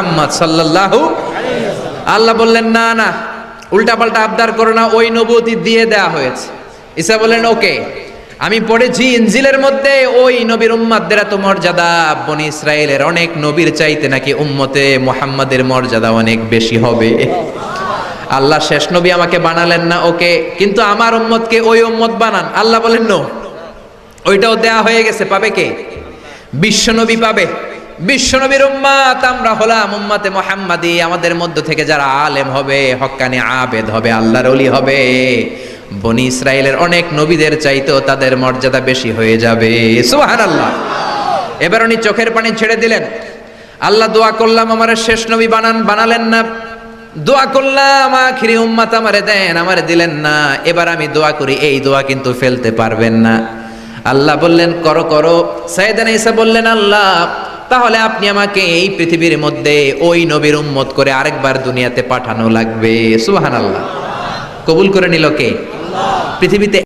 মুহাম্মদ সাল্লাল্লাহু। আল্লাহ বললেন না না, উল্টাপাল্টা আবদার করো না, ওই নবুয়তি দিয়ে দেয়া হয়েছে। ঈসা বললেন ওকে, আমি পড়েছি ইনজিলের মধ্যে ওই নবীর উম্মতদের এত মর্যাদা, বনি ইসরায়েলের অনেক নবীর চাইতে নাকি উম্মতে মুহাম্মাদের মর্যাদা অনেক বেশি হবে। আল্লাহ শেষ নবী আমাকে বানালেন না, ওকে, কিন্তু আমার উম্মতকে ওই উম্মত বানান। আল্লাহ বলেন নো, ওইটাও দেয়া হয়ে গেছে, পাবে কে? বিশ্বনবী পাবে। বিশ্বনবীর উম্মত আমরা হলাম উম্মতে মুহাম্মাদি। আমাদের মধ্য থেকে যারা আলেম হবে, হক্কানি আবেদ হবে, আল্লাহর ওলি হবে, বনি ইসরায়েলের অনেক নবীদের চাইতেও তাদের মর্যাদা বেশি হয়ে যাবে। সুবহানাল্লাহ। এবার উনি চোখের পানি ছেড়ে দিলেন। আল্লাহ দোয়া করলাম আমার শেষ নবী বানান, বানালেন না। দোয়া করলাম আখিরি উম্মত আমারে দেন, আমারে দিলেন না। এবার আমি দোয়া করি, এই দোয়া কিন্তু ফেলতে পারবেন না। আল্লাহ বললেন করো করো। সাইয়েদানা ঈসা বললেন আল্লাহ, তাহলে আপনি আমাকে এই পৃথিবীর মধ্যে ওই নবীর উম্মত করে আরেকবার দুনিয়াতে পাঠানো লাগবে। সুবহানাল্লাহ। কবুল করে নিল কে? আল্লাহ। পৃথিবীতে